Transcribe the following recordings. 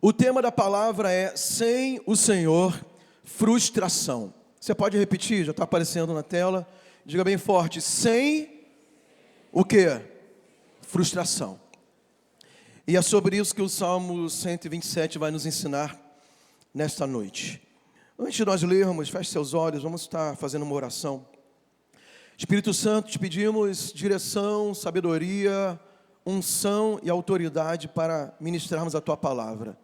O tema da palavra é sem o Senhor, frustração. Você pode repetir? Já está aparecendo na tela. Diga bem forte, sem o quê? Frustração. E é sobre isso que o Salmo 127 vai nos ensinar nesta noite. Antes de nós lermos, feche seus olhos, vamos estar fazendo uma oração. Espírito Santo, te pedimos direção, sabedoria, unção e autoridade para ministrarmos a Tua palavra.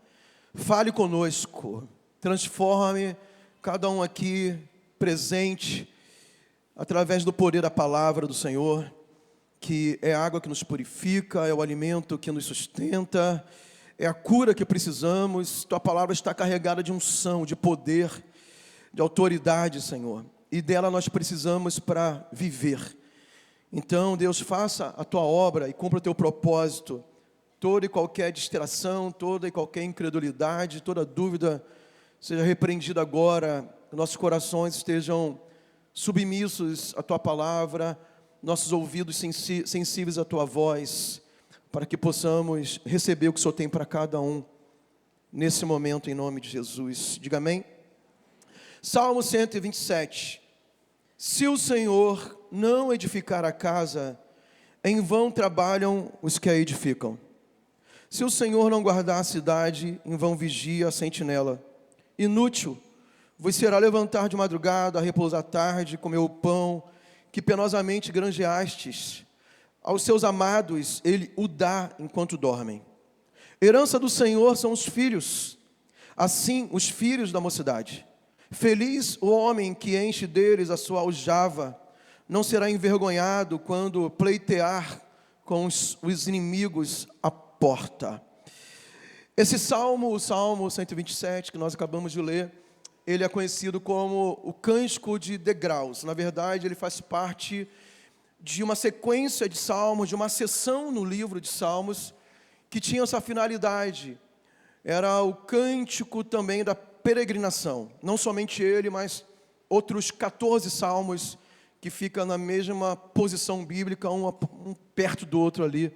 Fale conosco, transforme cada um aqui presente, através do poder da palavra do Senhor, que é a água que nos purifica, é o alimento que nos sustenta, é a cura que precisamos. Tua palavra está carregada de unção, de poder, de autoridade, Senhor, e dela nós precisamos para viver. Então, Deus, faça a Tua obra e cumpra o Teu propósito. Toda e qualquer distração, toda e qualquer incredulidade, toda dúvida seja repreendida agora, nossos corações estejam submissos à Tua palavra, nossos ouvidos sensíveis à Tua voz, para que possamos receber o que o Senhor tem para cada um, nesse momento, em nome de Jesus. Diga amém. Salmo 127. Se o Senhor não edificar a casa, em vão trabalham os que a edificam. Se o Senhor não guardar a cidade, em vão vigia a sentinela. Inútil vos será levantar de madrugada, repousar à tarde, comer o pão que penosamente granjeastes. Aos seus amados ele o dá enquanto dormem. Herança do Senhor são os filhos, assim os filhos da mocidade. Feliz o homem que enche deles a sua aljava, não será envergonhado quando pleitear com os inimigos a porta. Esse salmo, o Salmo 127, que nós acabamos de ler, ele é conhecido como o Cântico de Degraus. Na verdade, ele faz parte de uma sequência de salmos, de uma seção no livro de Salmos, que tinha essa finalidade. Era o cântico também da peregrinação. Não somente ele, mas outros 14 salmos que ficam na mesma posição bíblica, um perto do outro ali,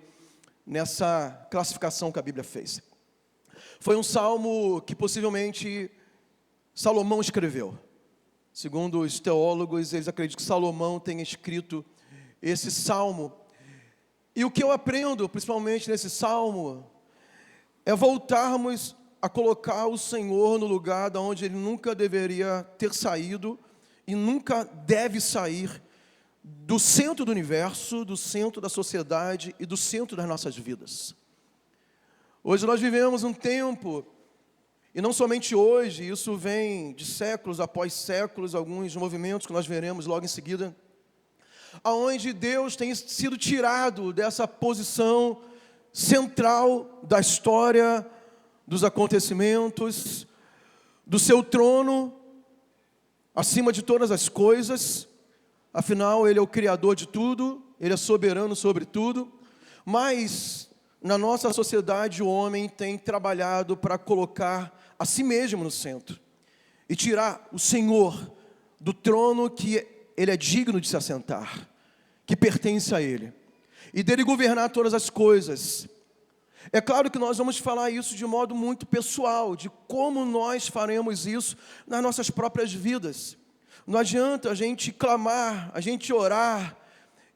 nessa classificação que a Bíblia fez. Foi um salmo que possivelmente Salomão escreveu. Segundo os teólogos, eles acreditam que Salomão tenha escrito esse salmo. E o que eu aprendo, principalmente nesse salmo, é voltarmos a colocar o Senhor no lugar de onde Ele nunca deveria ter saído e nunca deve sair, do centro do universo, do centro da sociedade e do centro das nossas vidas. Hoje nós vivemos um tempo, e não somente hoje, isso vem de séculos após séculos, alguns movimentos que nós veremos logo em seguida, aonde Deus tem sido tirado dessa posição central da história, dos acontecimentos, do seu trono, acima de todas as coisas. Afinal, Ele é o Criador de tudo, Ele é soberano sobre tudo, mas na nossa sociedade o homem tem trabalhado para colocar a si mesmo no centro e tirar o Senhor do trono que Ele é digno de se assentar, que pertence a Ele, e dele governar todas as coisas. É claro que nós vamos falar isso de modo muito pessoal, de como nós faremos isso nas nossas próprias vidas. Não adianta a gente clamar, a gente orar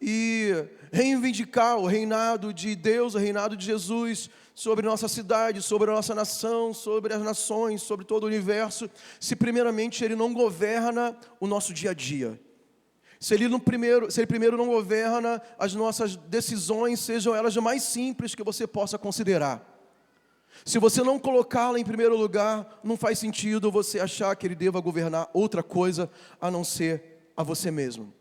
e reivindicar o reinado de Deus, o reinado de Jesus sobre nossa cidade, sobre a nossa nação, sobre as nações, sobre todo o universo, se primeiramente Ele não governa o nosso dia a dia. Se ele primeiro não governa as nossas decisões, sejam elas as mais simples que você possa considerar. Se você não colocá-la em primeiro lugar, não faz sentido você achar que Ele deva governar outra coisa a não ser a você mesmo.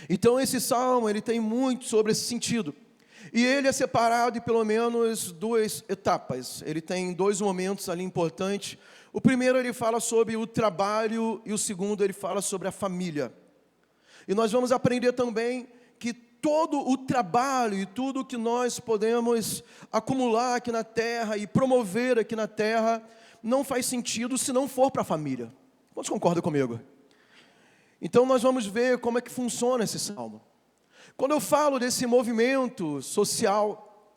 Então esse salmo, ele tem muito sobre esse sentido. E ele é separado em pelo menos duas etapas. Ele tem dois momentos ali importantes. O primeiro ele fala sobre o trabalho e o segundo ele fala sobre a família. E nós vamos aprender também que todo o trabalho e tudo que nós podemos acumular aqui na terra e promover aqui na terra não faz sentido se não for para a família. Quantos concordam comigo? Então nós vamos ver como é que funciona esse salmo. Quando eu falo desse movimento social,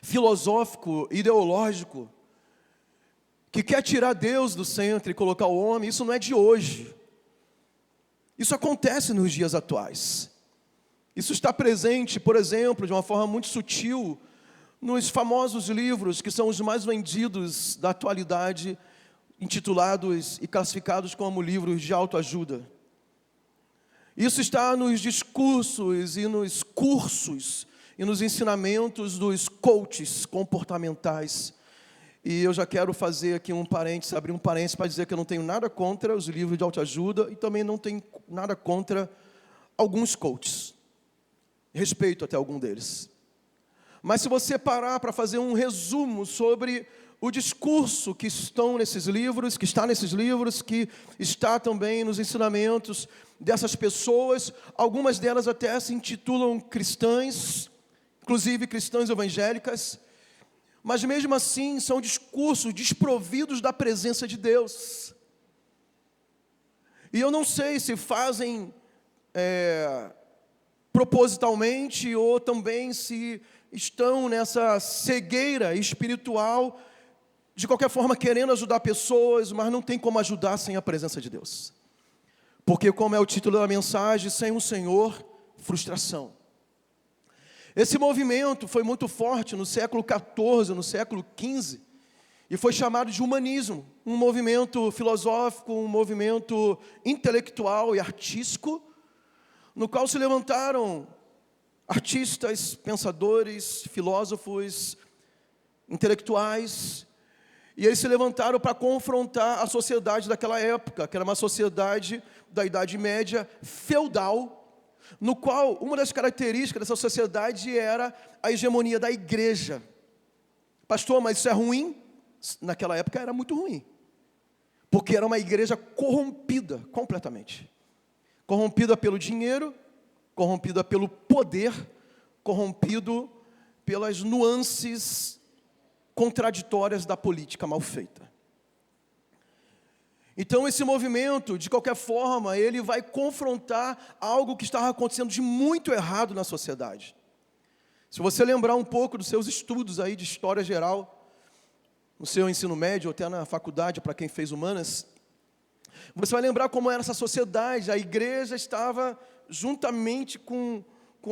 filosófico, ideológico, que quer tirar Deus do centro e colocar o homem, isso não é de hoje. Isso acontece nos dias atuais. Isso está presente, por exemplo, de uma forma muito sutil, nos famosos livros que são os mais vendidos da atualidade, intitulados e classificados como livros de autoajuda. Isso está nos discursos e nos cursos e nos ensinamentos dos coaches comportamentais. E eu já quero fazer aqui abrir um parênteses para dizer que eu não tenho nada contra os livros de autoajuda e também não tenho nada contra alguns coaches. Respeito até algum deles. Mas se você parar para fazer um resumo sobre o discurso que está nesses livros, que está também nos ensinamentos dessas pessoas, algumas delas até se intitulam cristãs, inclusive cristãs evangélicas, mas mesmo assim são discursos desprovidos da presença de Deus. E eu não sei se fazem propositalmente ou também se estão nessa cegueira espiritual, de qualquer forma querendo ajudar pessoas, mas não tem como ajudar sem a presença de Deus. Porque, como é o título da mensagem, sem o Senhor, frustração. Esse movimento foi muito forte no século XIV, no século XV, e foi chamado de humanismo, um movimento filosófico, um movimento intelectual e artístico, no qual se levantaram artistas, pensadores, filósofos, intelectuais, e eles se levantaram para confrontar a sociedade daquela época, que era uma sociedade da Idade Média feudal, no qual uma das características dessa sociedade era a hegemonia da igreja. Pastor, mas isso é ruim? Naquela época era muito ruim, porque era uma igreja corrompida completamente. Corrompida pelo dinheiro, corrompida pelo poder, corrompido pelas nuances contraditórias da política mal feita. Então esse movimento, de qualquer forma, ele vai confrontar algo que estava acontecendo de muito errado na sociedade. Se você lembrar um pouco dos seus estudos aí de história geral, no seu ensino médio, ou até na faculdade, para quem fez humanas, você vai lembrar como era essa sociedade. A igreja estava juntamente com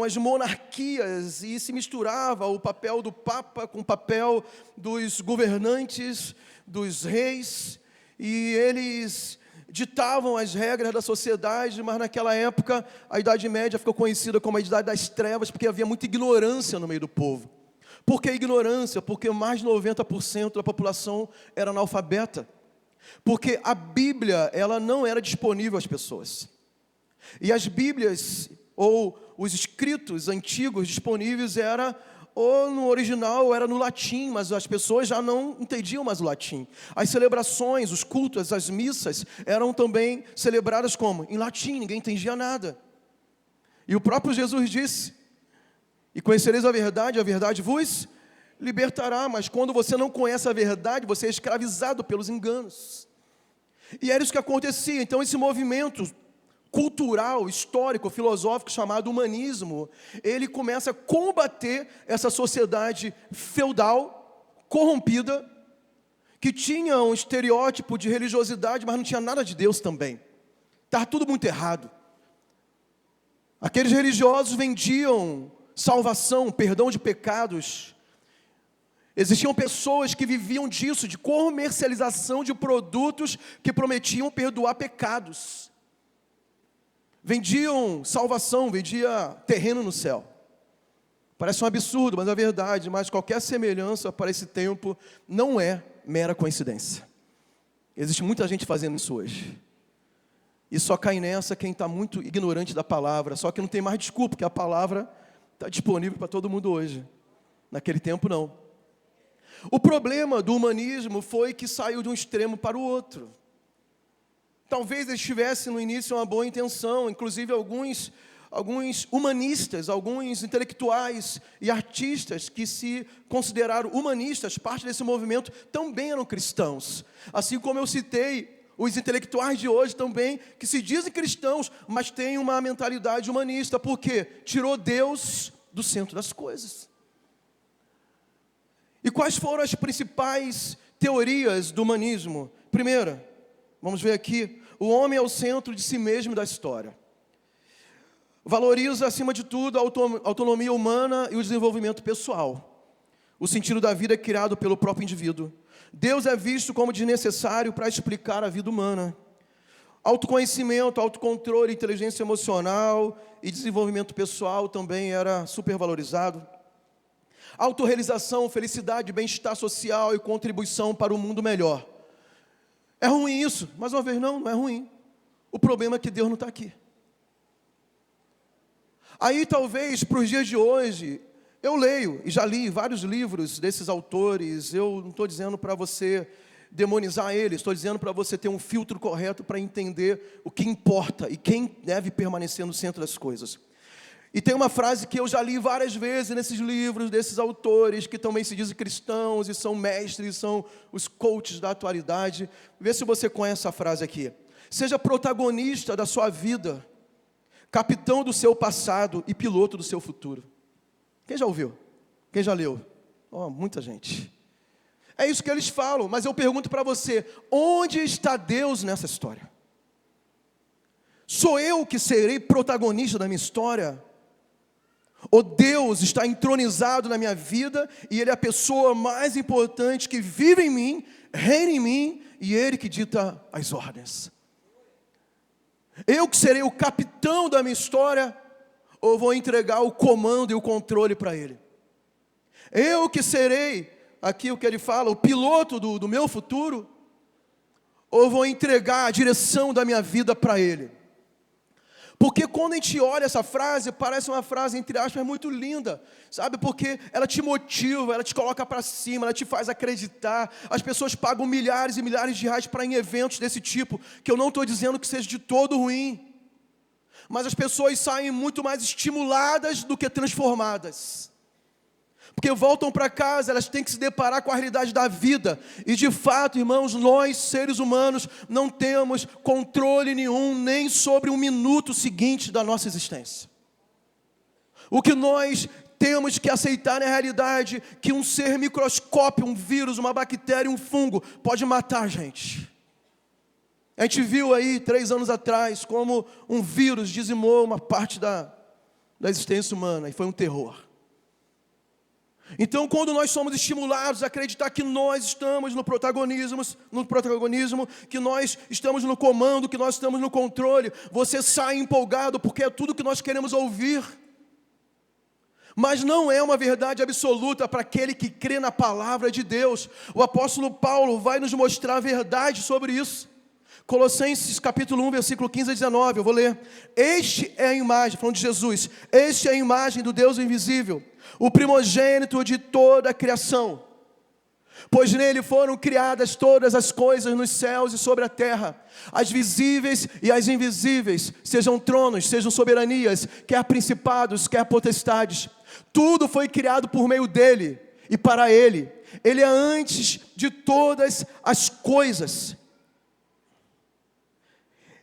as monarquias e se misturava o papel do Papa com o papel dos governantes, dos reis, e eles ditavam as regras da sociedade, mas naquela época a Idade Média ficou conhecida como a Idade das Trevas, porque havia muita ignorância no meio do povo. Por que ignorância? Porque mais de 90% da população era analfabeta. Porque a Bíblia, ela não era disponível às pessoas. E as Bíblias, ou os escritos antigos disponíveis, era ou no original, ou era no latim, mas as pessoas já não entendiam mais o latim. As celebrações, os cultos, as missas, eram também celebradas como? Em latim, ninguém entendia nada. E o próprio Jesus disse, e conhecereis a verdade vos libertará, mas quando você não conhece a verdade, você é escravizado pelos enganos. E era isso que acontecia. Então esse movimento cultural, histórico, filosófico, chamado humanismo, ele começa a combater essa sociedade feudal, corrompida, que tinha um estereótipo de religiosidade, mas não tinha nada de Deus também. Estava tudo muito errado. Aqueles religiosos vendiam salvação, perdão de pecados. Existiam pessoas que viviam disso, de comercialização de produtos que prometiam perdoar pecados. Vendiam salvação, vendia terreno no céu. Parece um absurdo, mas é verdade. Mas qualquer semelhança para esse tempo não é mera coincidência. Existe muita gente fazendo isso hoje. E só cai nessa quem está muito ignorante da palavra. Só que não tem mais desculpa, porque a palavra está disponível para todo mundo hoje. Naquele tempo, não. O problema do humanismo foi que saiu de um extremo para o outro. Talvez eles tivessem no início uma boa intenção, inclusive alguns humanistas, alguns intelectuais e artistas que se consideraram humanistas, parte desse movimento, também eram cristãos. Assim como eu citei, os intelectuais de hoje também, que se dizem cristãos, mas têm uma mentalidade humanista, porque tirou Deus do centro das coisas. E quais foram as principais teorias do humanismo. Primeira, vamos ver aqui, o homem é o centro de si mesmo e da história. Valoriza, acima de tudo, a autonomia humana e o desenvolvimento pessoal. O sentido da vida é criado pelo próprio indivíduo. Deus é visto como desnecessário para explicar a vida humana. Autoconhecimento, autocontrole, inteligência emocional e desenvolvimento pessoal também era supervalorizado. Autorrealização, felicidade, bem-estar social e contribuição para o mundo melhor. É ruim isso? Mais uma vez, não é ruim. O problema é que Deus não está aqui. Aí talvez para os dias de hoje, eu leio e já li vários livros desses autores. Eu não estou dizendo para você demonizar eles, estou dizendo para você ter um filtro correto para entender o que importa e quem deve permanecer no centro das coisas. E tem uma frase que eu já li várias vezes nesses livros, desses autores, que também se dizem cristãos e são mestres, são os coaches da atualidade. Vê se você conhece essa frase aqui. Seja protagonista da sua vida, capitão do seu passado e piloto do seu futuro. Quem já ouviu? Quem já leu? Muita gente. É isso que eles falam, mas eu pergunto para você, onde está Deus nessa história? Sou eu que serei protagonista da minha história? Ou Deus está entronizado na minha vida e Ele é a pessoa mais importante que vive em mim, reina em mim e Ele que dita as ordens? Eu que serei o capitão da minha história, ou vou entregar o comando e o controle para Ele? Eu que serei, aqui o que ele fala, o piloto do meu futuro, ou vou entregar a direção da minha vida para Ele? Porque quando a gente olha essa frase, parece uma frase, entre aspas, muito linda, sabe? Porque ela te motiva, ela te coloca para cima, ela te faz acreditar. As pessoas pagam milhares e milhares de reais para ir em eventos desse tipo, que eu não estou dizendo que seja de todo ruim. Mas as pessoas saem muito mais estimuladas do que transformadas. Porque voltam para casa, elas têm que se deparar com a realidade da vida. E de fato, irmãos, nós, seres humanos, não temos controle nenhum, nem sobre um minuto seguinte da nossa existência. O que nós temos que aceitar na realidade, que um ser microscópio, um vírus, uma bactéria, um fungo, pode matar a gente. A gente viu aí, 3 anos atrás, como um vírus dizimou uma parte da existência humana, e foi um terror. Então, quando nós somos estimulados a acreditar que nós estamos no protagonismo, que nós estamos no comando, que nós estamos no controle, você sai empolgado porque é tudo que nós queremos ouvir. Mas não é uma verdade absoluta para aquele que crê na palavra de Deus. O apóstolo Paulo vai nos mostrar a verdade sobre isso. Colossenses capítulo 1, versículo 15 a 19, eu vou ler. Este é a imagem, falando de Jesus, este é a imagem do Deus invisível, o primogênito de toda a criação. Pois nele foram criadas todas as coisas nos céus e sobre a terra, as visíveis e as invisíveis, sejam tronos, sejam soberanias, quer principados, quer potestades. Tudo foi criado por meio dele e para ele. Ele é antes de todas as coisas.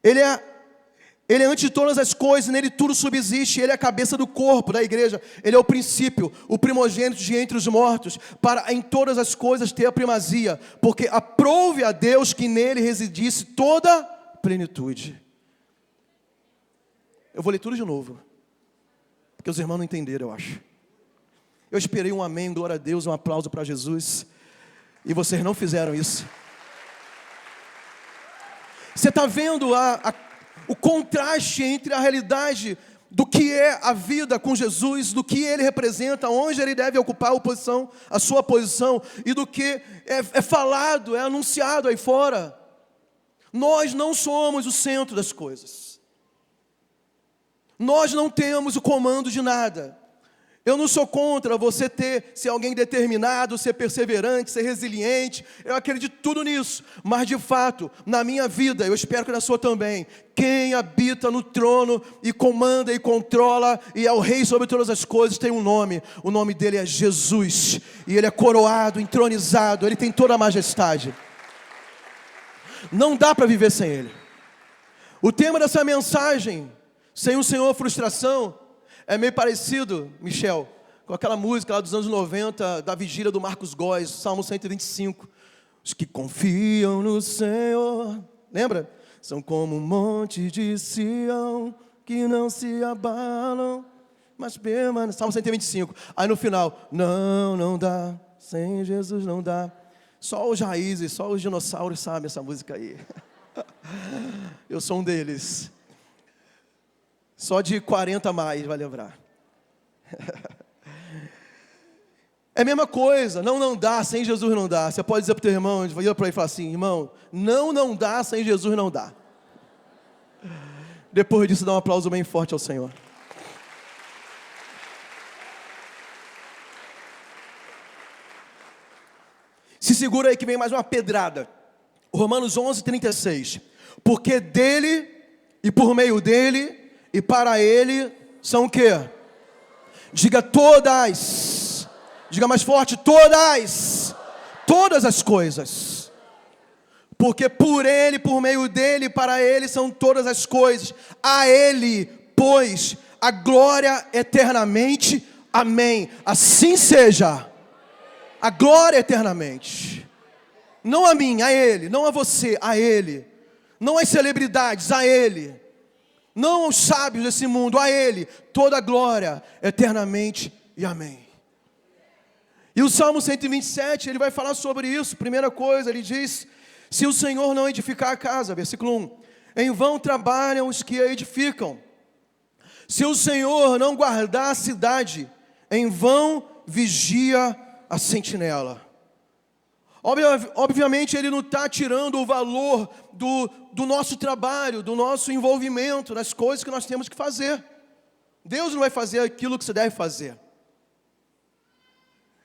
Ele é antes de todas as coisas, nele tudo subsiste, Ele é a cabeça do corpo, da igreja, Ele é o princípio, o primogênito de entre os mortos, para em todas as coisas ter a primazia, porque aprouve a Deus que nele residisse toda plenitude. Eu vou ler tudo de novo, porque os irmãos não entenderam, eu acho. Eu esperei um amém, glória a Deus, um aplauso para Jesus, e vocês não fizeram isso. Você está vendo o contraste entre a realidade do que é a vida com Jesus, do que Ele representa, onde Ele deve ocupar a sua posição, e do que é falado, é anunciado aí fora. Nós não somos o centro das coisas. Nós não temos o comando de nada. Eu não sou contra você ser alguém determinado, ser perseverante, ser resiliente. Eu acredito tudo nisso. Mas de fato, na minha vida, eu espero que na sua também, quem habita no trono e comanda e controla e é o rei sobre todas as coisas, tem um nome. O nome dele é Jesus. E ele é coroado, entronizado, ele tem toda a majestade. Não dá para viver sem ele. O tema dessa mensagem, sem o Senhor frustração, é meio parecido, Michel, com aquela música lá dos anos 90, da vigília do Marcos Góes, Salmo 125. Os que confiam no Senhor, lembra? São como um monte de Sião, que não se abalam, mas permanecem. Salmo 125. Aí no final, não dá, sem Jesus não dá. Só os raízes, só os dinossauros sabem essa música aí. Eu sou um deles. Só de 40 a mais vai lembrar. É a mesma coisa, não dá, sem Jesus não dá. Você pode dizer para o teu irmão, vira para ele e falar assim, irmão, não dá, sem Jesus não dá. Depois disso, dá um aplauso bem forte ao Senhor. Se segura aí que vem mais uma pedrada. Romanos 11:36. Porque dele, e por meio dele, e para ele, são o quê? Diga todas. Diga mais forte, todas as coisas. Porque por Ele, por meio dEle, para Ele são todas as coisas. A Ele, pois, a glória eternamente. Amém. Assim seja. A glória eternamente. Não a mim, a Ele. Não a você, a Ele. Não às celebridades, a Ele. Não aos sábios desse mundo, a Ele. Toda a glória eternamente e amém. E o Salmo 127, ele vai falar sobre isso. Primeira coisa, ele diz, se o Senhor não edificar a casa, versículo 1, em vão trabalham os que a edificam. Se o Senhor não guardar a cidade, em vão vigia a sentinela. Obviamente, ele não está tirando o valor do nosso trabalho, do nosso envolvimento, nas coisas que nós temos que fazer. Deus não vai fazer aquilo que você deve fazer.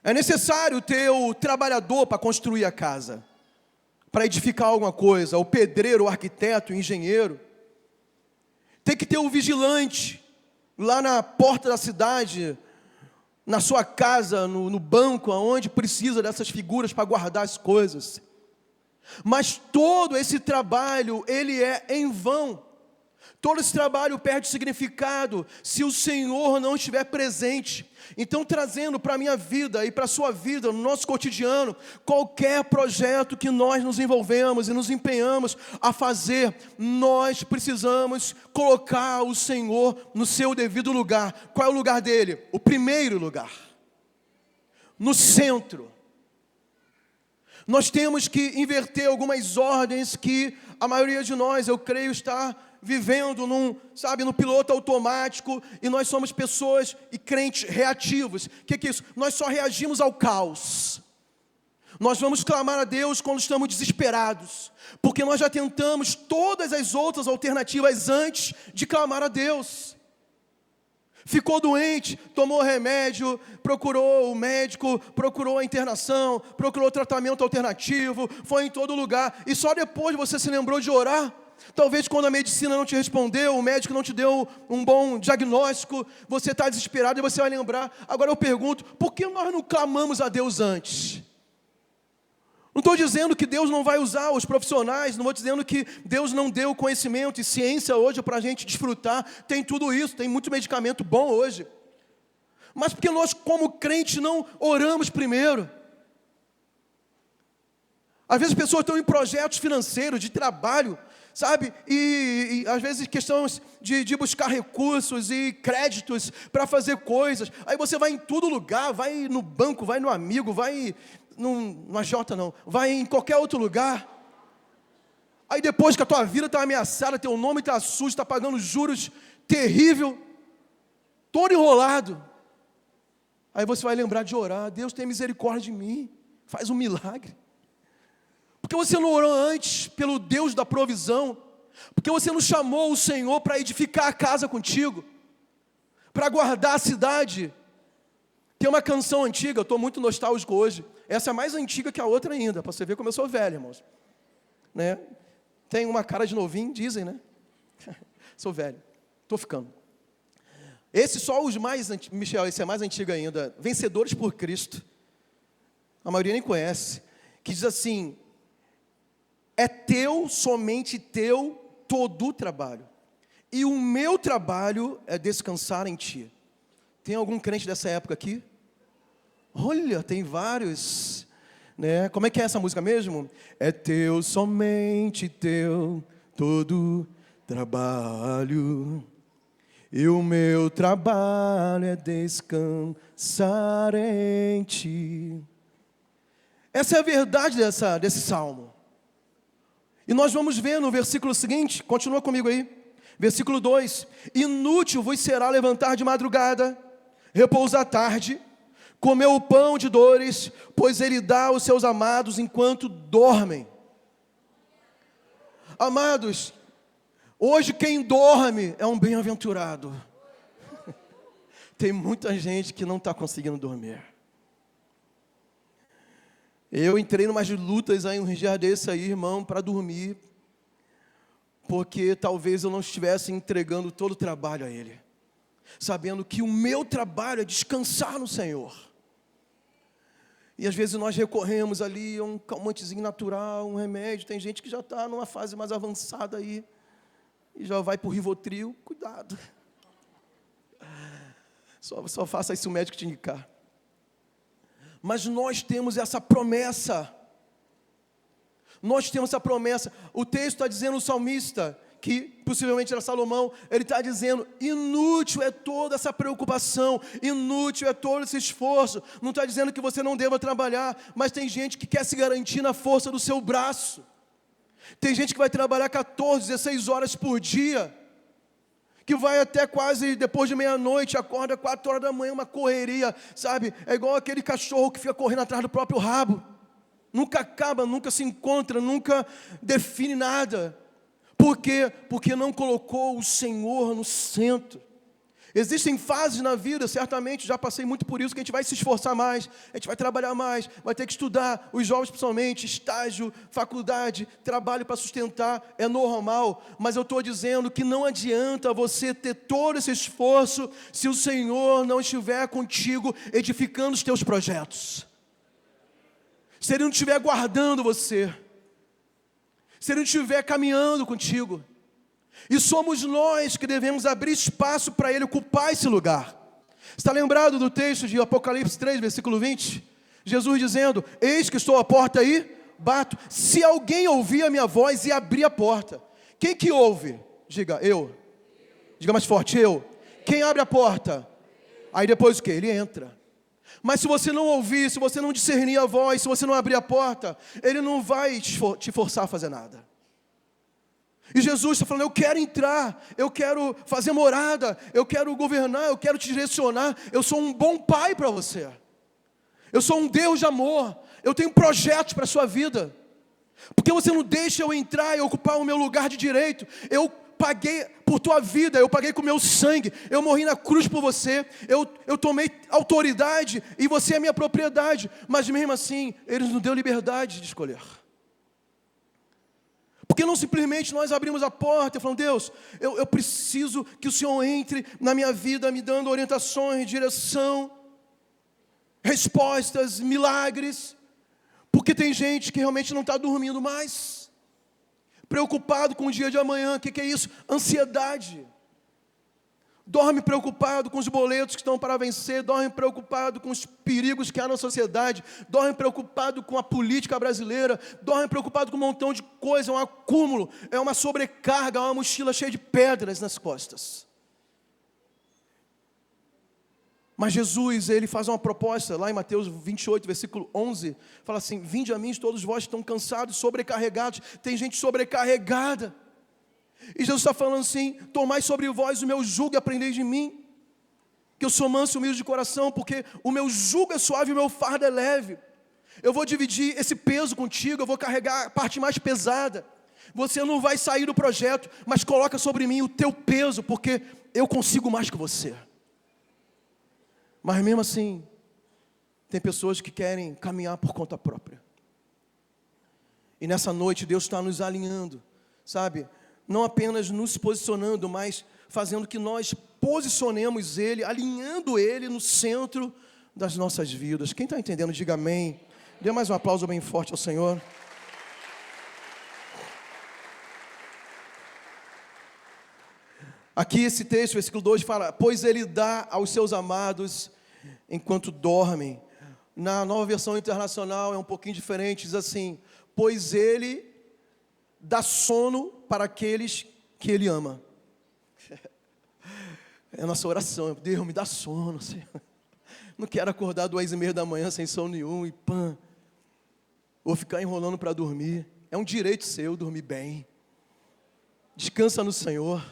É necessário ter o trabalhador para construir a casa, para edificar alguma coisa, o pedreiro, o arquiteto, o engenheiro. Tem que ter o vigilante, lá na porta da cidade, na sua casa, no banco, aonde precisa dessas figuras para guardar as coisas. Mas todo esse trabalho, ele é em vão. Todo esse trabalho perde significado se o Senhor não estiver presente. Então, trazendo para a minha vida e para a sua vida, no nosso cotidiano, qualquer projeto que nós nos envolvemos e nos empenhamos a fazer, nós precisamos colocar o Senhor no seu devido lugar. Qual é o lugar dele? O primeiro lugar. No centro. Nós temos que inverter algumas ordens que a maioria de nós, eu creio, está vivendo no piloto automático, e nós somos pessoas e crentes reativos. O que é isso? Nós só reagimos ao caos. Nós vamos clamar a Deus quando estamos desesperados, porque nós já tentamos todas as outras alternativas antes de clamar a Deus. Ficou doente, tomou remédio, procurou o médico, procurou a internação, procurou tratamento alternativo, foi em todo lugar, e só depois você se lembrou de orar. Talvez quando a medicina não te respondeu, o médico não te deu um bom diagnóstico, você está desesperado e você vai lembrar. Agora eu pergunto, por que nós não clamamos a Deus antes? Não estou dizendo que Deus não vai usar os profissionais, não estou dizendo que Deus não deu conhecimento e ciência hoje para a gente desfrutar. Tem tudo isso, tem muito medicamento bom hoje. Mas porque nós, como crente, não oramos primeiro? Às vezes as pessoas estão em projetos financeiros, de trabalho, sabe? E às vezes questões de buscar recursos e créditos para fazer coisas. Aí você vai em todo lugar, vai no banco, vai no amigo, vai no AJ não, vai em qualquer outro lugar. Aí depois que a tua vida está ameaçada, teu nome está sujo, está pagando juros terrível, todo enrolado. Aí você vai lembrar de orar, Deus tem misericórdia de mim, faz um milagre. Porque você não orou antes pelo Deus da provisão? Porque você não chamou o Senhor para edificar a casa contigo? Para guardar a cidade? Tem uma canção antiga, eu estou muito nostálgico hoje. Essa é mais antiga que a outra ainda, para você ver como eu sou velho, irmãos. Né? Tem uma cara de novinho, dizem, né? Sou velho, estou ficando. Esse só os mais antigos, Michel, esse é mais antigo ainda. Vencedores por Cristo. A maioria nem conhece. Que diz assim: é teu, somente teu, todo o trabalho. E o meu trabalho é descansar em ti. Tem algum crente dessa época aqui? Olha, tem vários. né? Como é que é essa música mesmo? É teu, somente teu, todo trabalho. E o meu trabalho é descansar em ti. Essa é a verdade desse salmo. E nós vamos ver no versículo seguinte, continua comigo aí, versículo 2: inútil vos será levantar de madrugada, repousar tarde, comer o pão de dores, pois ele dá aos seus amados enquanto dormem. Amados, hoje quem dorme é um bem-aventurado. Tem muita gente que não está conseguindo dormir. Eu entrei numas lutas aí, um dia desse aí, irmão, para dormir, porque talvez eu não estivesse entregando todo o trabalho a Ele, sabendo que o meu trabalho é descansar no Senhor. E às vezes nós recorremos ali a um calmantezinho natural, um remédio. Tem gente que já está numa fase mais avançada aí, e já vai para o Rivotril. Cuidado, só faça isso se o médico te indicar. Mas nós temos essa promessa. Nós temos essa promessa. O texto está dizendo, o salmista, que possivelmente era Salomão, ele está dizendo, inútil é toda essa preocupação, inútil é todo esse esforço. Não está dizendo que você não deva trabalhar, mas tem gente que quer se garantir na força do seu braço. Tem gente que vai trabalhar 14, 16 horas por dia, que vai até quase depois de meia-noite, acorda 4 horas da manhã, uma correria, sabe? É igual aquele cachorro que fica correndo atrás do próprio rabo. Nunca acaba, nunca se encontra, nunca define nada. Por quê? Porque não colocou o Senhor no centro. Existem fases na vida, certamente, já passei muito por isso, que a gente vai se esforçar mais, a gente vai trabalhar mais, vai ter que estudar, os jovens principalmente, estágio, faculdade, trabalho para sustentar, é normal, mas eu estou dizendo que não adianta você ter todo esse esforço, se o Senhor não estiver contigo, edificando os teus projetos, se Ele não estiver guardando você, se Ele não estiver caminhando contigo. E somos nós que devemos abrir espaço para Ele ocupar esse lugar. Está lembrado do texto de Apocalipse 3, versículo 20? Jesus dizendo, eis que estou à porta aí, bato. Se alguém ouvir a minha voz e abrir a porta. Quem que ouve? Diga, eu. Diga mais forte, eu. Quem abre a porta? Aí depois o quê? Ele entra. Mas se você não ouvir, se você não discernir a voz, se você não abrir a porta, Ele não vai te forçar a fazer nada. E Jesus está falando, eu quero entrar, eu quero fazer morada, eu quero governar, eu quero te direcionar. Eu sou um bom pai para você. Eu sou um Deus de amor. Eu tenho projetos para a sua vida. Porque você não deixa eu entrar e ocupar o meu lugar de direito. Eu paguei por tua vida, eu paguei com o meu sangue. Eu morri na cruz por você. Eu tomei autoridade e você é minha propriedade. Mas mesmo assim, Ele nos deu liberdade de escolher. Porque não simplesmente nós abrimos a porta e falamos, Deus, eu preciso que o Senhor entre na minha vida, me dando orientações, direção, respostas, milagres. Porque tem gente que realmente não está dormindo mais, preocupado com o dia de amanhã. O que é isso? Ansiedade. Dorme preocupado com os boletos que estão para vencer, dorme preocupado com os perigos que há na sociedade, dorme preocupado com a política brasileira, dorme preocupado com um montão de coisa, um acúmulo, é uma sobrecarga, é uma mochila cheia de pedras nas costas. Mas Jesus, Ele faz uma proposta, lá em Mateus 28, versículo 11, fala assim, vinde a mim todos vós que estão cansados, sobrecarregados. Tem gente sobrecarregada. E Jesus está falando assim, tomai sobre vós o meu jugo e aprendei de mim, que eu sou manso e humilde de coração, porque o meu jugo é suave e o meu fardo é leve. Eu vou dividir esse peso contigo, eu vou carregar a parte mais pesada. Você não vai sair do projeto, mas coloca sobre mim o teu peso, porque eu consigo mais que você. Mas mesmo assim, tem pessoas que querem caminhar por conta própria. E nessa noite Deus está nos alinhando, sabe? Não apenas nos posicionando, mas fazendo que nós posicionemos Ele, alinhando Ele no centro das nossas vidas. Quem está entendendo, diga amém. Dê mais um aplauso bem forte ao Senhor. Aqui esse texto, versículo 2, fala, pois Ele dá aos seus amados enquanto dormem. Na Nova Versão Internacional é um pouquinho diferente, diz assim: pois Ele dá sono para aqueles que Ele ama. É a nossa oração: Deus, me dá sono, Senhor. Não quero acordar 2h30 da manhã sem sono nenhum e pã. Ou ficar enrolando para dormir. É um direito seu dormir bem. Descansa no Senhor.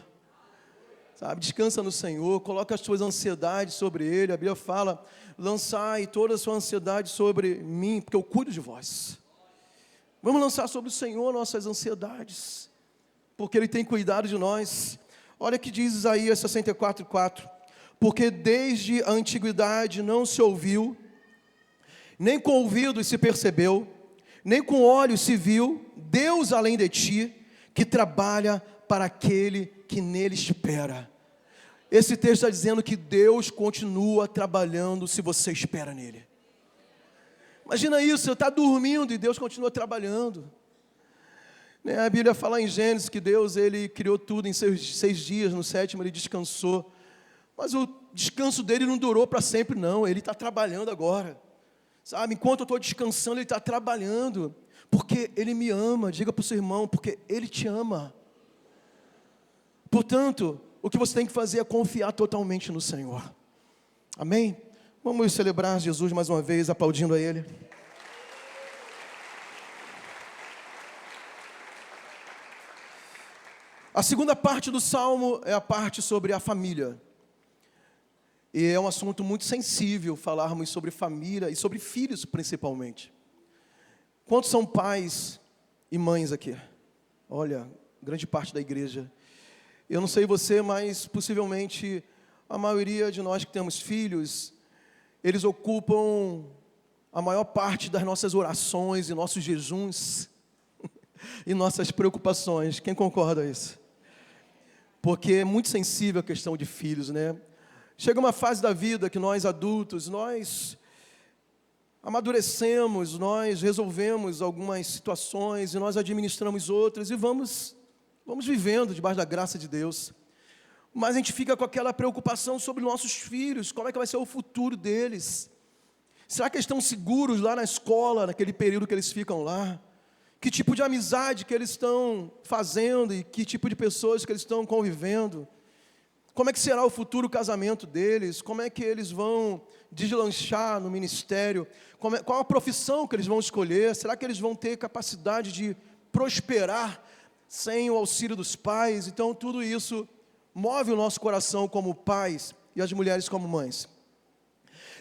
Sabe, descansa no Senhor, coloca as suas ansiedades sobre Ele. A Bíblia fala: lançai toda a sua ansiedade sobre mim, porque eu cuido de vós. Vamos lançar sobre o Senhor nossas ansiedades, porque Ele tem cuidado de nós. Olha o que diz Isaías 64:4: porque desde a antiguidade não se ouviu, nem com ouvidos se percebeu, nem com olhos se viu, Deus além de ti, que trabalha para aquele que nele espera. Esse texto está dizendo que Deus continua trabalhando se você espera nele. Imagina isso, você está dormindo e Deus continua trabalhando. A Bíblia fala em Gênesis que Deus, Ele criou tudo em 6 dias, no 7º Ele descansou. Mas o descanso dele não durou para sempre, não. Ele está trabalhando agora. Sabe, enquanto eu estou descansando, Ele está trabalhando. Porque Ele me ama. Diga para o seu irmão, porque Ele te ama. Portanto, o que você tem que fazer é confiar totalmente no Senhor. Amém? Vamos celebrar Jesus mais uma vez, aplaudindo a Ele. A segunda parte do Salmo é a parte sobre a família. E é um assunto muito sensível falarmos sobre família e sobre filhos principalmente. Quantos são pais e mães aqui? Olha, grande parte da igreja. Eu não sei você, mas possivelmente a maioria de nós que temos filhos, eles ocupam a maior parte das nossas orações e nossos jejuns e nossas preocupações. Quem concorda com isso? Porque é muito sensível a questão de filhos, né? Chega uma fase da vida que nós adultos, nós amadurecemos, nós resolvemos algumas situações e nós administramos outras e vamos vivendo debaixo da graça de Deus. Mas a gente fica com aquela preocupação sobre nossos filhos, como é que vai ser o futuro deles? Será que eles estão seguros lá na escola, naquele período que eles ficam lá? Que tipo de amizade que eles estão fazendo e que tipo de pessoas que eles estão convivendo? Como é que será o futuro casamento deles? Como é que eles vão deslanchar no ministério? Qual a profissão que eles vão escolher? Será que eles vão ter capacidade de prosperar sem o auxílio dos pais? Então tudo isso move o nosso coração como pais e as mulheres como mães.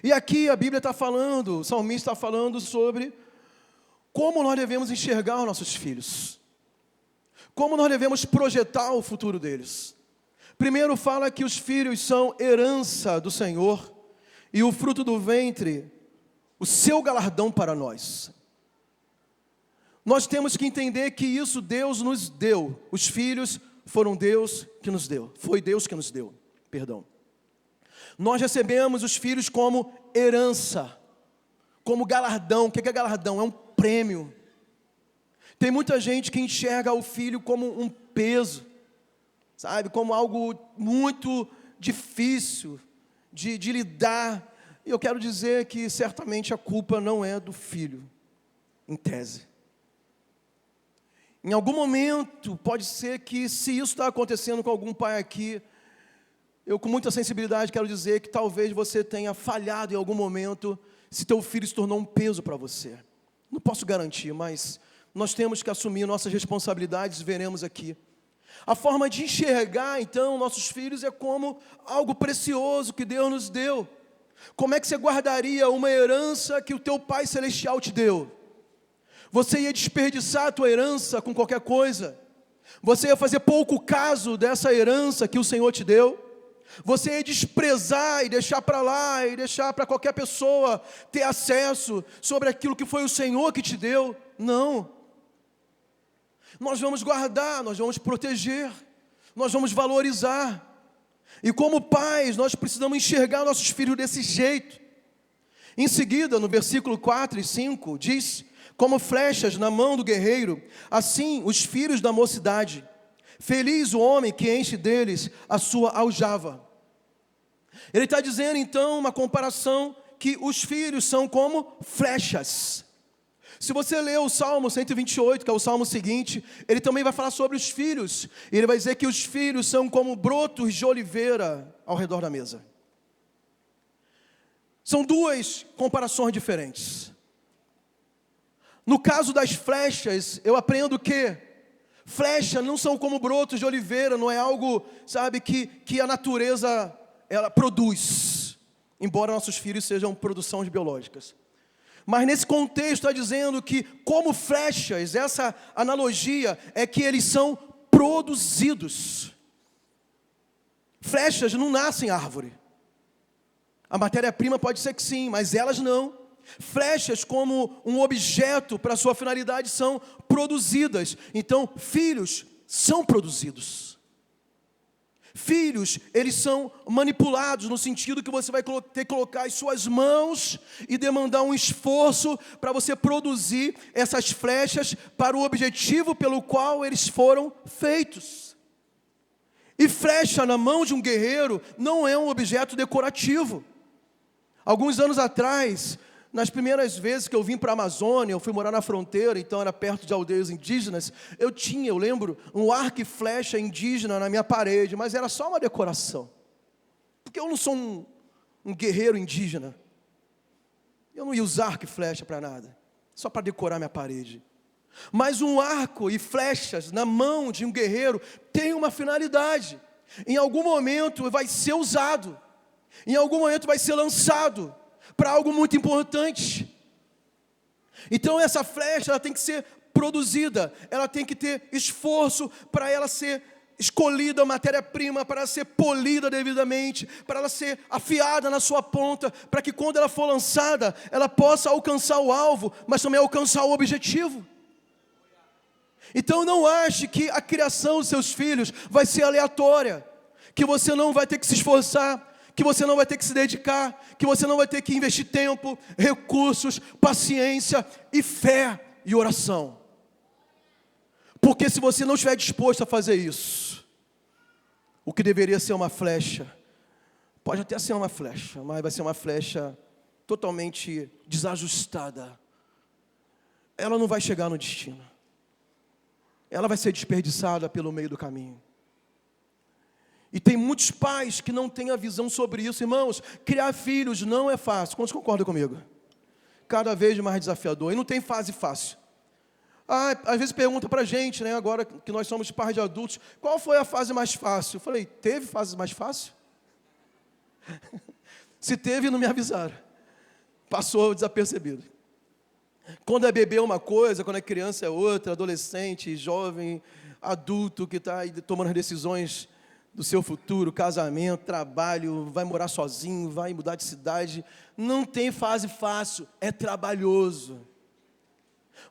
E aqui a Bíblia está falando, o salmista está falando sobre como nós devemos enxergar os nossos filhos. Como nós devemos projetar o futuro deles. Primeiro fala que os filhos são herança do Senhor e o fruto do ventre, o seu galardão para nós. Nós temos que entender que isso Deus nos deu. Os filhos foram Deus que nos deu. Foi Deus que nos deu, perdão. Nós recebemos os filhos como herança, como galardão. O que é galardão? É um prêmio. Tem muita gente que enxerga o filho como um peso, sabe? Como algo muito difícil de lidar. E eu quero dizer que certamente a culpa não é do filho, em tese. Em algum momento, pode ser que se isso está acontecendo com algum pai aqui, eu com muita sensibilidade quero dizer que talvez você tenha falhado em algum momento, se teu filho se tornou um peso para você. Não posso garantir, mas nós temos que assumir nossas responsabilidades, veremos aqui. A forma de enxergar, então, nossos filhos é como algo precioso que Deus nos deu. Como é que você guardaria uma herança que o teu Pai Celestial te deu? Você ia desperdiçar a tua herança com qualquer coisa? Você ia fazer pouco caso dessa herança que o Senhor te deu? Você ia desprezar e deixar para lá e deixar para qualquer pessoa ter acesso sobre aquilo que foi o Senhor que te deu? Não. Nós vamos guardar, nós vamos proteger, nós vamos valorizar. E como pais, nós precisamos enxergar nossos filhos desse jeito. Em seguida, no versículo 4 e 5, diz: como flechas na mão do guerreiro, assim os filhos da mocidade. Feliz o homem que enche deles a sua aljava. Ele está dizendo então uma comparação que os filhos são como flechas. Se você ler o Salmo 128, que é o Salmo seguinte, ele também vai falar sobre os filhos. E ele vai dizer que os filhos são como brotos de oliveira ao redor da mesa. São duas comparações diferentes. No caso das flechas, eu aprendo que flechas não são como brotos de oliveira, não é algo, sabe, que a natureza ela produz, embora nossos filhos sejam produções biológicas. Mas nesse contexto está dizendo que, como flechas, essa analogia é que eles são produzidos. Flechas não nascem árvore. A matéria-prima pode ser que sim, mas elas não. Flechas, como um objeto para sua finalidade, são produzidas. Então, filhos são produzidos. Filhos, eles são manipulados no sentido que você vai ter que colocar as suas mãos e demandar um esforço para você produzir essas flechas para o objetivo pelo qual eles foram feitos. E flecha na mão de um guerreiro não é um objeto decorativo. Alguns anos atrás, nas primeiras vezes que eu vim para a Amazônia, eu fui morar na fronteira, então era perto de aldeias indígenas, eu lembro, um arco e flecha indígena na minha parede, mas era só uma decoração. Porque eu não sou um guerreiro indígena. Eu não ia usar arco e flecha para nada, só para decorar minha parede. Mas um arco e flechas na mão de um guerreiro tem uma finalidade. Em algum momento vai ser usado, em algum momento vai ser lançado para algo muito importante. Então essa flecha ela tem que ser produzida, ela tem que ter esforço para ela ser escolhida, matéria-prima, para ela ser polida devidamente, para ela ser afiada na sua ponta, para que quando ela for lançada, ela possa alcançar o alvo, mas também alcançar o objetivo. Então não ache que a criação dos seus filhos vai ser aleatória, que você não vai ter que se esforçar, que você não vai ter que se dedicar, que você não vai ter que investir tempo, recursos, paciência e fé e oração. Porque se você não estiver disposto a fazer isso, o que deveria ser uma flecha, pode até ser uma flecha, mas vai ser uma flecha totalmente desajustada. Ela não vai chegar no destino. Ela vai ser desperdiçada pelo meio do caminho. E tem muitos pais que não têm a visão sobre isso. Irmãos, criar filhos não é fácil. Quantos concordam comigo? Cada vez mais desafiador. E não tem fase fácil. Às vezes pergunta para a gente, né, agora que nós somos pais de adultos, qual foi a fase mais fácil? Eu falei, teve fase mais fácil? Se teve, não me avisaram. Passou desapercebido. Quando é bebê é uma coisa, quando é criança é outra, adolescente, jovem, adulto que está tomando as decisões do seu futuro, casamento, trabalho, vai morar sozinho, vai mudar de cidade. Não tem fase fácil, é trabalhoso.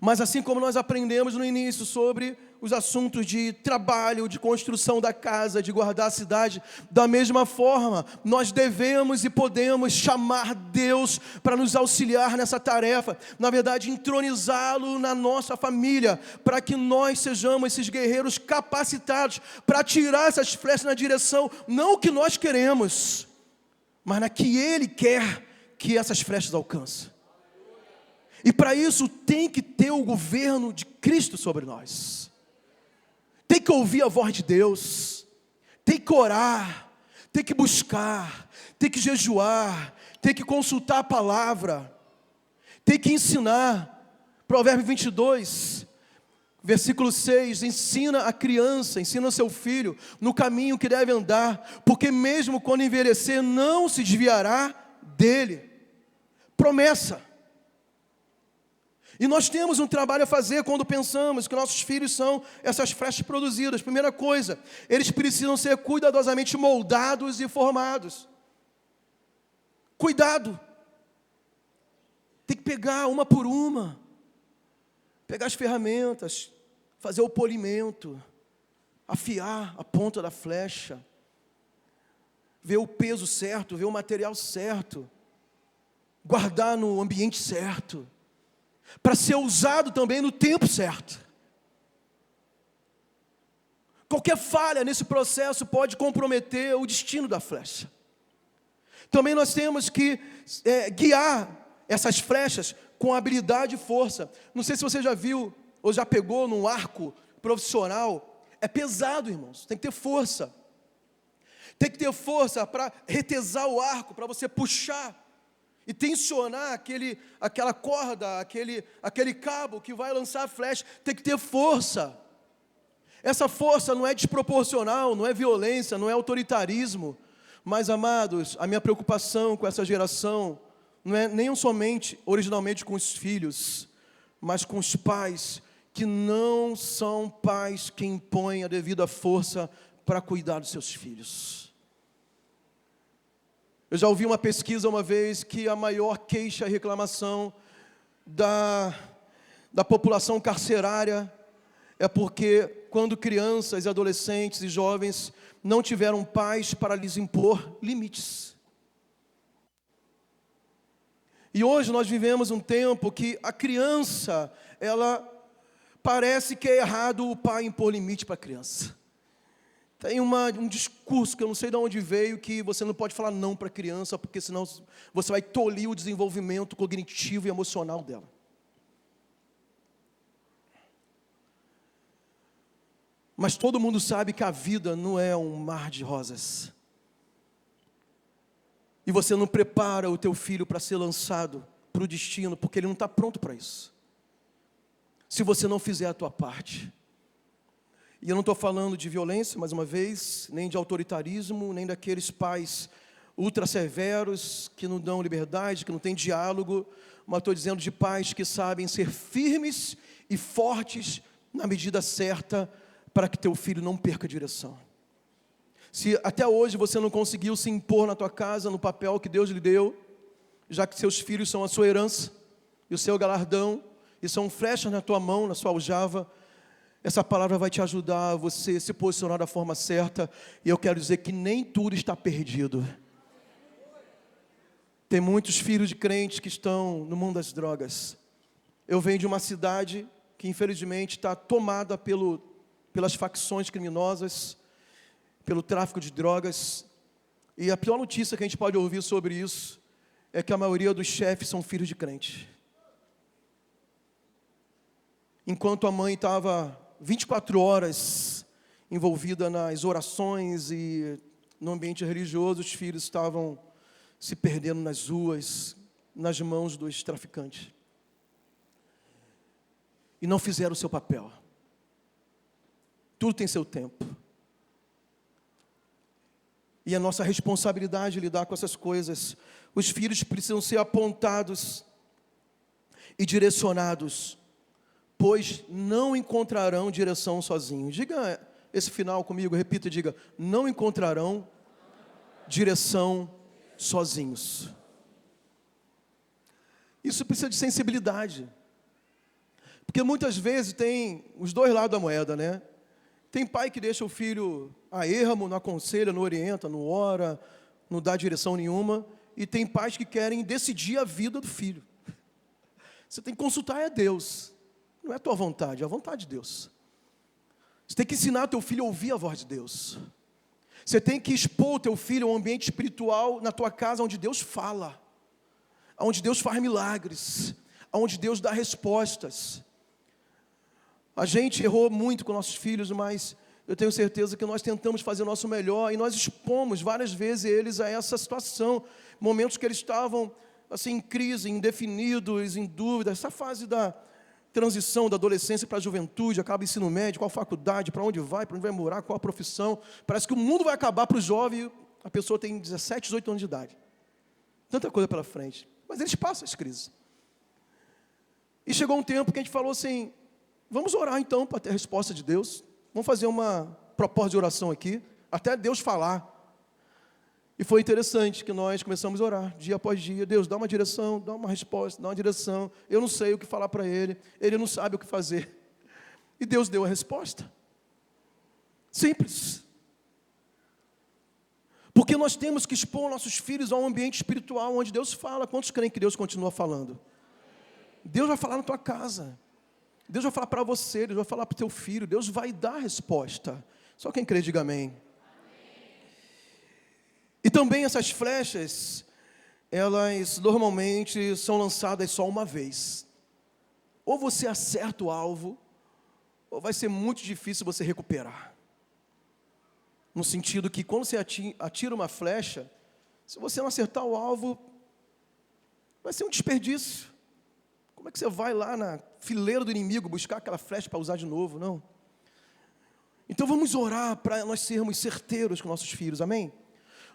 Mas assim como nós aprendemos no início sobre os assuntos de trabalho, de construção da casa, de guardar a cidade, da mesma forma, nós devemos e podemos chamar Deus para nos auxiliar nessa tarefa, na verdade, entronizá-lo na nossa família, para que nós sejamos esses guerreiros capacitados para tirar essas flechas na direção, não que nós queremos, mas na que Ele quer que essas flechas alcancem. E para isso tem que ter o governo de Cristo sobre nós. Tem que ouvir a voz de Deus, tem que orar, tem que buscar, tem que jejuar, tem que consultar a palavra, tem que ensinar. Provérbio 22, versículo 6, ensina a criança, ensina o seu filho no caminho que deve andar, porque mesmo quando envelhecer não se desviará dele. Promessa. E nós temos um trabalho a fazer quando pensamos que nossos filhos são essas flechas produzidas. Primeira coisa, eles precisam ser cuidadosamente moldados e formados. Cuidado. Tem que pegar uma por uma. Pegar as ferramentas, fazer o polimento, afiar a ponta da flecha, ver o peso certo, ver o material certo, guardar no ambiente certo, para ser usado também no tempo certo. Qualquer falha nesse processo pode comprometer o destino da flecha. Também nós temos que guiar essas flechas com habilidade e força. Não sei se você já viu ou já pegou num arco profissional. É pesado, irmãos, tem que ter força. Tem que ter força para retesar o arco, para você puxar e tensionar aquela corda, aquele cabo que vai lançar a flecha. Tem que ter força. Essa força não é desproporcional, não é violência, não é autoritarismo. Mas, amados, a minha preocupação com essa geração não é nem somente, originalmente, com os filhos, mas com os pais que não são pais que impõem a devida força para cuidar dos seus filhos. Eu já ouvi uma pesquisa uma vez que a maior queixa e reclamação da população carcerária é porque quando crianças, adolescentes e jovens não tiveram pais para lhes impor limites. E hoje nós vivemos um tempo que a criança, ela parece que é errado o pai impor limite para a criança. Tem um discurso que eu não sei de onde veio, que você não pode falar não para a criança, porque senão você vai tolir o desenvolvimento cognitivo e emocional dela. Mas todo mundo sabe que a vida não é um mar de rosas. E você não prepara o teu filho para ser lançado para o destino, porque ele não está pronto para isso. Se você não fizer a tua parte. E eu não estou falando de violência, mais uma vez, nem de autoritarismo, nem daqueles pais ultra severos, que não dão liberdade, que não têm diálogo, mas estou dizendo de pais que sabem ser firmes e fortes na medida certa, para que teu filho não perca a direção. Se até hoje você não conseguiu se impor na tua casa, no papel que Deus lhe deu, já que seus filhos são a sua herança, e o seu galardão, e são flechas na tua mão, na sua aljava, essa palavra vai te ajudar a você se posicionar da forma certa, e eu quero dizer que nem tudo está perdido. Tem muitos filhos de crentes que estão no mundo das drogas. Eu venho de uma cidade que infelizmente está tomada pelas facções criminosas, pelo tráfico de drogas, e a pior notícia que a gente pode ouvir sobre isso, é que a maioria dos chefes são filhos de crente. Enquanto a mãe estava 24 horas envolvida nas orações e no ambiente religioso, os filhos estavam se perdendo nas ruas, nas mãos dos traficantes. E não fizeram o seu papel. Tudo tem seu tempo. E a nossa responsabilidade é lidar com essas coisas. Os filhos precisam ser apontados e direcionados, pois não encontrarão direção sozinhos. Diga esse final comigo, repita, diga: não encontrarão direção sozinhos. Isso precisa de sensibilidade. Porque muitas vezes tem os dois lados da moeda, né? Tem pai que deixa o filho a ermo, não aconselha, não orienta, não ora, não dá direção nenhuma. E tem pais que querem decidir a vida do filho. Você tem que consultar a Deus. Não é a tua vontade, é a vontade de Deus. Você tem que ensinar teu filho a ouvir a voz de Deus. Você tem que expor o teu filho a um ambiente espiritual na tua casa, onde Deus fala, onde Deus faz milagres, onde Deus dá respostas. A gente errou muito com nossos filhos, mas eu tenho certeza que nós tentamos fazer o nosso melhor e nós expomos várias vezes eles a essa situação, momentos que eles estavam assim, em crise, indefinidos, em dúvida, essa fase da transição da adolescência para a juventude, acaba o ensino médio, qual faculdade, para onde vai morar, qual a profissão. Parece que o mundo vai acabar para o jovem, a pessoa tem 17, 18 anos de idade. Tanta coisa pela frente. Mas eles passam as crises. E chegou um tempo que a gente falou assim: vamos orar então para ter a resposta de Deus. Vamos fazer uma proposta de oração aqui, até Deus falar. E foi interessante que nós começamos a orar, dia após dia. Deus, dá uma direção, dá uma resposta, dá uma direção. Eu não sei o que falar para ele não sabe o que fazer. E Deus deu a resposta. Simples. Porque nós temos que expor nossos filhos a um ambiente espiritual onde Deus fala. Quantos creem que Deus continua falando? Deus vai falar na tua casa. Deus vai falar para você, Deus vai falar para o teu filho. Deus vai dar a resposta. Só quem crê, diga amém. E também essas flechas, elas normalmente são lançadas só uma vez. Ou você acerta o alvo, ou vai ser muito difícil você recuperar. No sentido que quando você atira uma flecha, se você não acertar o alvo, vai ser um desperdício. Como é que você vai lá na fileira do inimigo buscar aquela flecha para usar de novo? Não. Então vamos orar para nós sermos certeiros com nossos filhos, amém?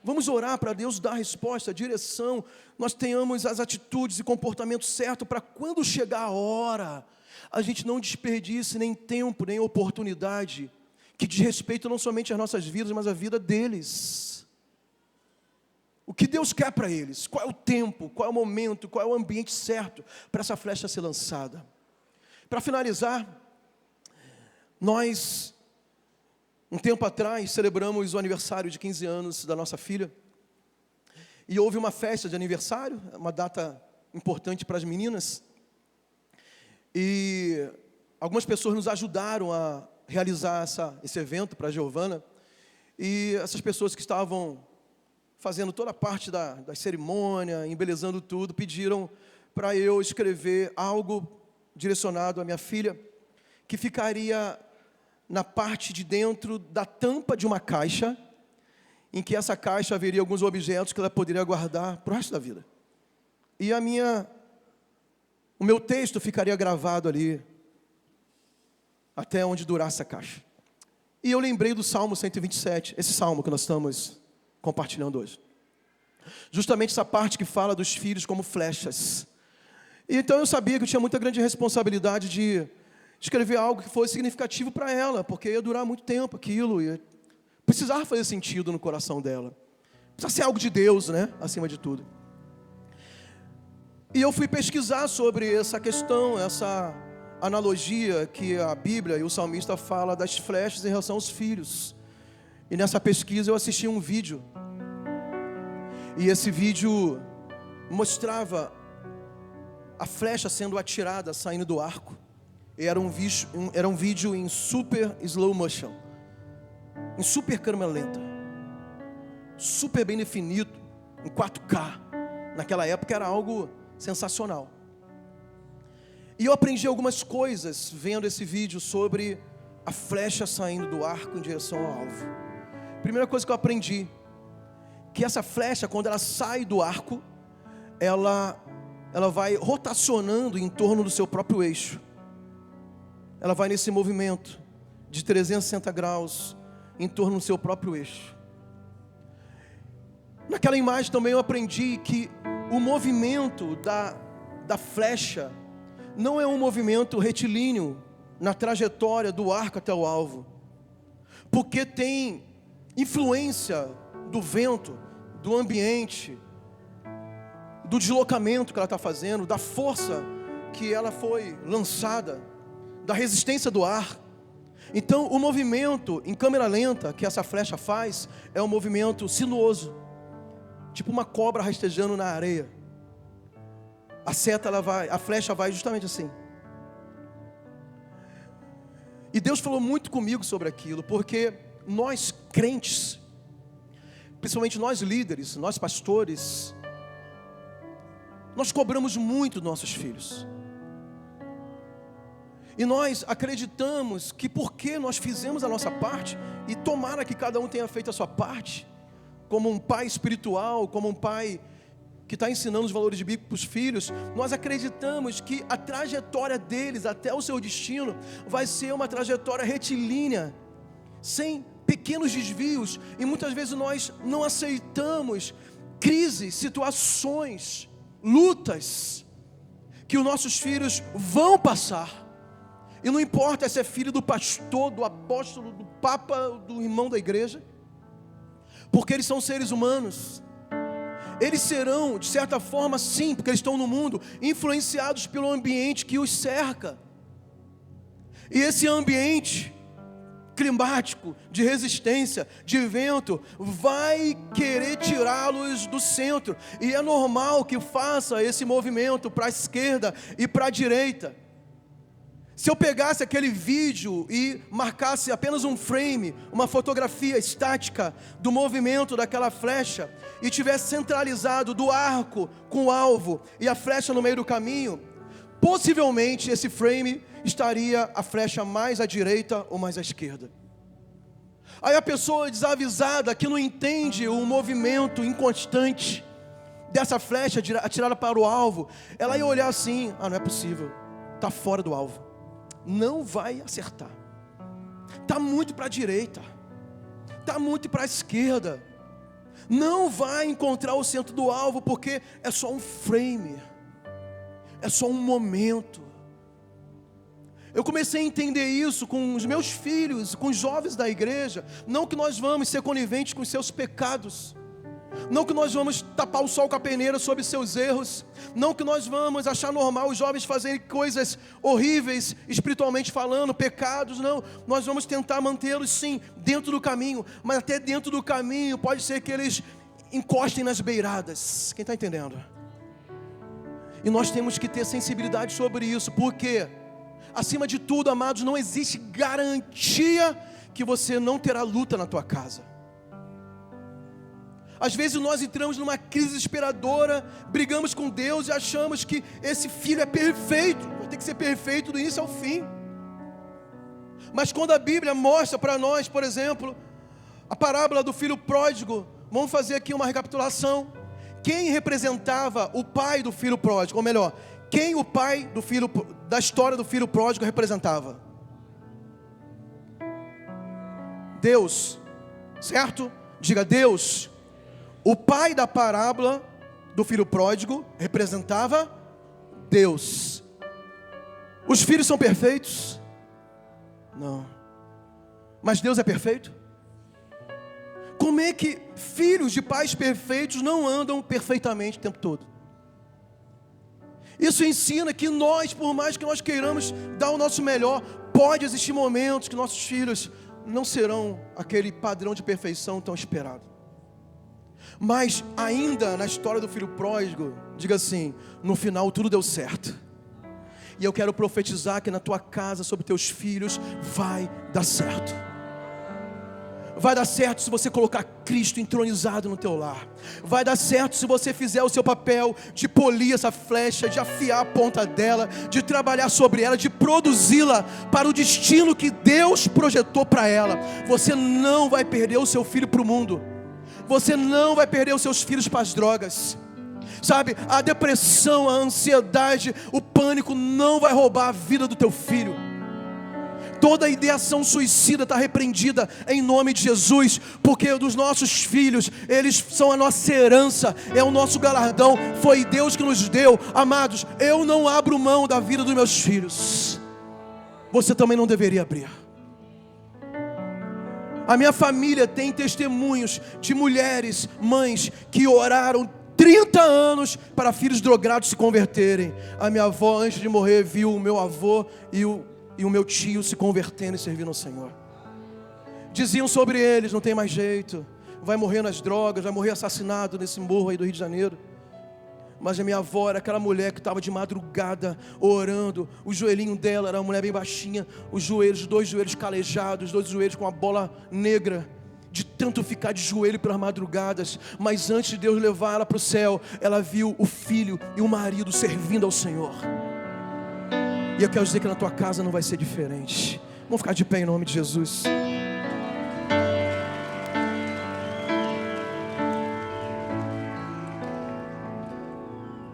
Vamos orar para Deus dar a resposta, a direção, nós tenhamos as atitudes e comportamentos certos para quando chegar a hora, a gente não desperdice nem tempo, nem oportunidade, que diz respeito não somente às nossas vidas, mas à vida deles. O que Deus quer para eles? Qual é o tempo, qual é o momento, qual é o ambiente certo para essa flecha ser lançada? Para finalizar, nós, um tempo atrás, celebramos o aniversário de 15 anos da nossa filha. E houve uma festa de aniversário, uma data importante para as meninas. E algumas pessoas nos ajudaram a realizar esse evento para a Giovana. E essas pessoas que estavam fazendo toda a parte da cerimônia, embelezando tudo, pediram para eu escrever algo direcionado à minha filha, que ficaria na parte de dentro da tampa de uma caixa, em que essa caixa haveria alguns objetos que ela poderia guardar para o resto da vida. E o meu texto ficaria gravado ali, até onde durasse a caixa. E eu lembrei do Salmo 127, esse salmo que nós estamos compartilhando hoje. Justamente essa parte que fala dos filhos como flechas. E então eu sabia que eu tinha muita grande responsabilidade de escrever algo que fosse significativo para ela, porque ia durar muito tempo aquilo, ia precisar fazer sentido no coração dela. Precisa ser algo de Deus, né? Acima de tudo. E eu fui pesquisar sobre essa questão, essa analogia que a Bíblia e o salmista fala das flechas em relação aos filhos. E nessa pesquisa eu assisti um vídeo. E esse vídeo mostrava a flecha sendo atirada, saindo do arco. E era um vídeo em super slow motion, em super câmera lenta, super bem definido, em 4K. Naquela época era algo sensacional. E eu aprendi algumas coisas vendo esse vídeo sobre a flecha saindo do arco em direção ao alvo. Primeira coisa que eu aprendi, que essa flecha, quando ela sai do arco, ela vai rotacionando em torno do seu próprio eixo. Ela vai nesse movimento de 360 graus em torno do seu próprio eixo. Naquela imagem também eu aprendi que o movimento da flecha não é um movimento retilíneo na trajetória do arco até o alvo, porque tem influência do vento, do ambiente, do deslocamento que ela está fazendo, da força que ela foi lançada, da resistência do ar. Então o movimento em câmera lenta que essa flecha faz é um movimento sinuoso, tipo uma cobra rastejando na areia. A flecha vai justamente assim. E Deus falou muito comigo sobre aquilo, porque nós crentes, principalmente nós líderes, nós pastores, nós cobramos muito dos nossos filhos. E nós acreditamos que porque nós fizemos a nossa parte, e tomara que cada um tenha feito a sua parte, como um pai espiritual, como um pai que está ensinando os valores bíblicos para os filhos, nós acreditamos que a trajetória deles até o seu destino vai ser uma trajetória retilínea, sem pequenos desvios, e muitas vezes nós não aceitamos crises, situações, lutas que os nossos filhos vão passar. E não importa se é filho do pastor, do apóstolo, do papa, do irmão da igreja, porque eles são seres humanos. Eles serão, de certa forma, sim, porque eles estão no mundo, influenciados pelo ambiente que os cerca. E esse ambiente climático, de resistência, de vento, vai querer tirá-los do centro. E é normal que faça esse movimento para a esquerda e para a direita. Se eu pegasse aquele vídeo e marcasse apenas um frame, uma fotografia estática do movimento daquela flecha, e tivesse centralizado do arco com o alvo e a flecha no meio do caminho, possivelmente esse frame estaria a flecha mais à direita ou mais à esquerda. Aí a pessoa desavisada, que não entende o movimento inconstante dessa flecha atirada para o alvo, ela ia olhar assim: não é possível, está fora do alvo, não vai acertar, está muito para a direita, está muito para a esquerda, não vai encontrar o centro do alvo, porque é só um frame, é só um momento. Eu comecei a entender isso com os meus filhos, com os jovens da igreja. Não que nós vamos ser coniventes com os seus pecados, não que nós vamos tapar o sol com a peneira sobre seus erros, não que nós vamos achar normal os jovens fazerem coisas horríveis, espiritualmente falando, pecados. Não, nós vamos tentar mantê-los sim dentro do caminho, mas até dentro do caminho pode ser que eles encostem nas beiradas. Quem está entendendo? E nós temos que ter sensibilidade sobre isso, porque acima de tudo, amados, não existe garantia que você não terá luta na tua casa. Às vezes nós entramos numa crise desesperadora, brigamos com Deus e achamos que esse filho é perfeito, vai ter que ser perfeito do início ao fim. Mas quando a Bíblia mostra para nós, por exemplo, a parábola do filho pródigo, vamos fazer aqui uma recapitulação. Quem representava o pai do filho pródigo, ou melhor, quem o pai do filho, da história do filho pródigo representava? Deus, certo? Diga Deus. O pai da parábola do filho pródigo representava Deus. Os filhos são perfeitos? Não. Mas Deus é perfeito? Como é que filhos de pais perfeitos não andam perfeitamente o tempo todo? Isso ensina que nós, por mais que nós queiramos dar o nosso melhor, pode existir momentos que nossos filhos não serão aquele padrão de perfeição tão esperado. Mas ainda na história do filho pródigo, diga assim: no final tudo deu certo. E eu quero profetizar que na tua casa, sobre teus filhos, vai dar certo. Vai dar certo se você colocar Cristo entronizado no teu lar. Vai dar certo se você fizer o seu papel de polir essa flecha, de afiar a ponta dela, de trabalhar sobre ela, de produzi-la para o destino que Deus projetou para ela. Você não vai perder o seu filho para o mundo. Você não vai perder os seus filhos para as drogas. Sabe, a depressão, a ansiedade, o pânico não vai roubar a vida do teu filho. Toda ideação suicida está repreendida em nome de Jesus, porque dos nossos filhos, eles são a nossa herança, é o nosso galardão, foi Deus que nos deu. Amados, eu não abro mão da vida dos meus filhos, você também não deveria abrir. A minha família tem testemunhos de mulheres, mães, que oraram 30 anos para filhos drogados se converterem. A minha avó, antes de morrer, viu o meu avô e o meu tio se convertendo e servindo ao Senhor. Diziam sobre eles: não tem mais jeito, vai morrer nas drogas, vai morrer assassinado nesse morro aí do Rio de Janeiro. Mas a minha avó era aquela mulher que estava de madrugada orando. O joelhinho dela era uma mulher bem baixinha, os dois joelhos calejados, 2 joelhos com a bola negra, de tanto ficar de joelho pelas madrugadas. Mas antes de Deus levar ela para o céu, ela viu o filho e o marido servindo ao Senhor. E eu quero dizer que na tua casa não vai ser diferente. Vamos ficar de pé em nome de Jesus.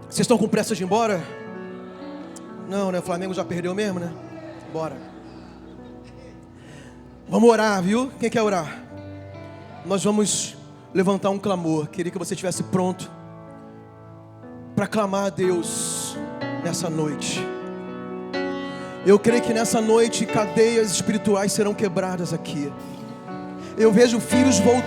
Vocês estão com pressa de ir embora? Não, né? O Flamengo já perdeu mesmo, né? Bora. Vamos orar, viu? Quem quer orar? Nós vamos levantar um clamor. Queria que você estivesse pronto para clamar a Deus nessa noite. Eu creio que nessa noite cadeias espirituais serão quebradas aqui. Eu vejo filhos voltando